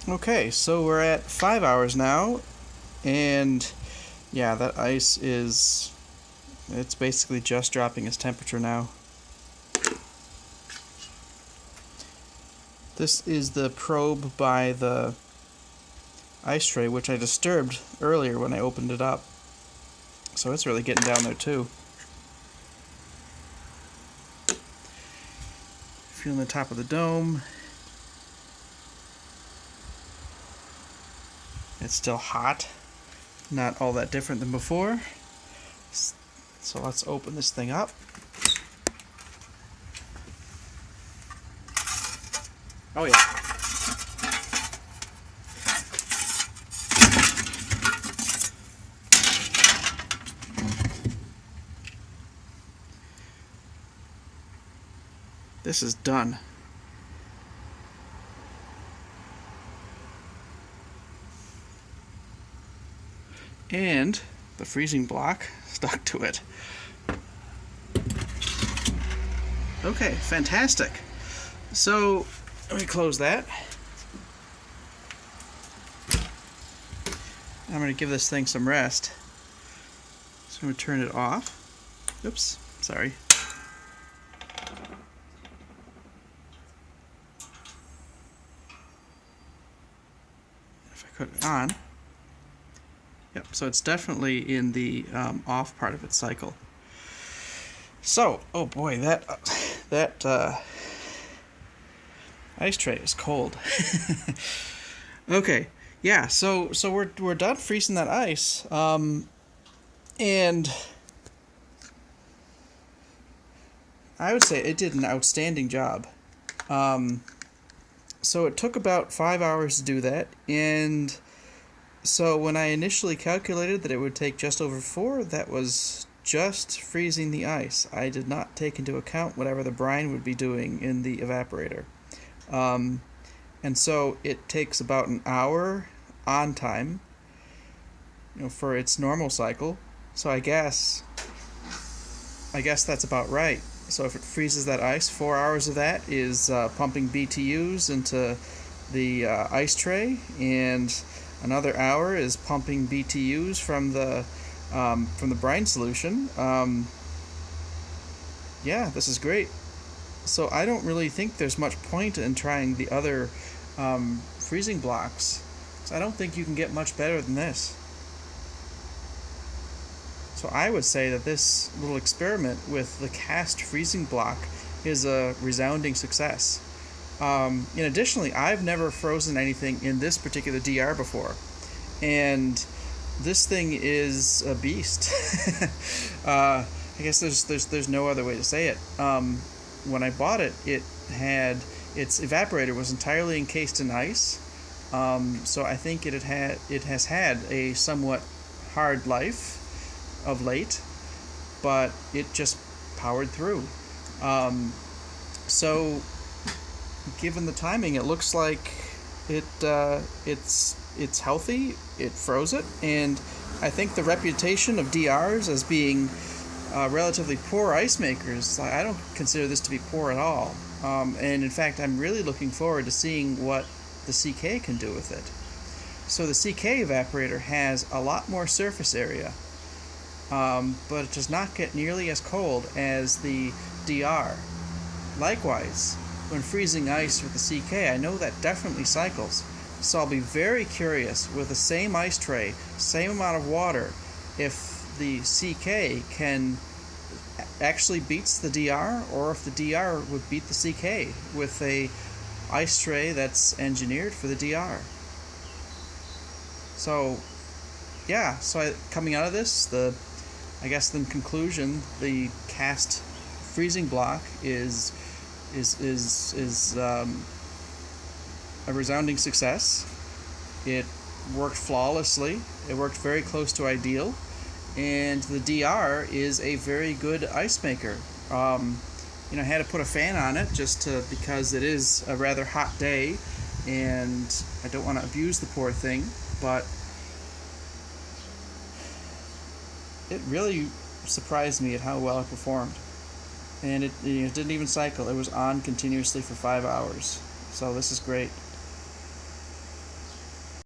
Okay, so we're at 5 hours now, and yeah, that ice is, it's basically just dropping its temperature now. This is the probe by the ice tray, which I disturbed earlier when I opened it up. So it's really getting down there too. Feeling the top of the dome. It's still hot. Not all that different than before. So let's open this thing up. Oh yeah. This is done. And the freezing block stuck to it. Okay, fantastic. So let me close that. I'm going to give this thing some rest. So I'm going to turn it off. Oops, sorry. If I put it on. Yep, so it's definitely in the off part of its cycle. So, oh boy, that ice tray is cold. Okay, yeah, so we're done freezing that ice, and I would say it did an outstanding job. So it took about 5 hours to do that, and so when I initially calculated that it would take just over 4, that was just freezing the ice. I did not take into account whatever the brine would be doing in the evaporator. And so it takes about an hour on time, for its normal cycle. So I guess that's about right. So if it freezes that ice, 4 hours of that is pumping BTUs into the ice tray, and another hour is pumping BTUs from the brine solution. Yeah, this is great. So I don't really think there's much point in trying the other freezing blocks. So I don't think you can get much better than this. So I would say that this little experiment with the cast freezing block is a resounding success. And additionally, I've never frozen anything in this particular DR before, and this thing is a beast. I guess there's no other way to say it. When I bought it, its evaporator was entirely encased in ice, so I think it has had a somewhat hard life of late, but it just powered through. So given the timing, it looks like it's healthy. It froze it, and I think the reputation of DRs as being relatively poor ice makers, I don't consider this to be poor at all. And in fact, I'm really looking forward to seeing what the CK can do with it. So the CK evaporator has a lot more surface area, but it does not get nearly as cold as the DR. Likewise, when freezing ice with the CK, I know that definitely cycles. So I'll be very curious with the same ice tray, same amount of water, if the CK can actually beats the DR, or if the DR would beat the CK with a ice tray that's engineered for the DR. So yeah, coming out of this, I guess in conclusion, the cast freezing block is a resounding success. It worked flawlessly. It worked very close to ideal, and the DR is a very good ice maker. I had to put a fan on it because it is a rather hot day, and I don't want to abuse the poor thing, but it really surprised me at how well it performed. And it didn't even cycle. It was on continuously for 5 hours. So this is great.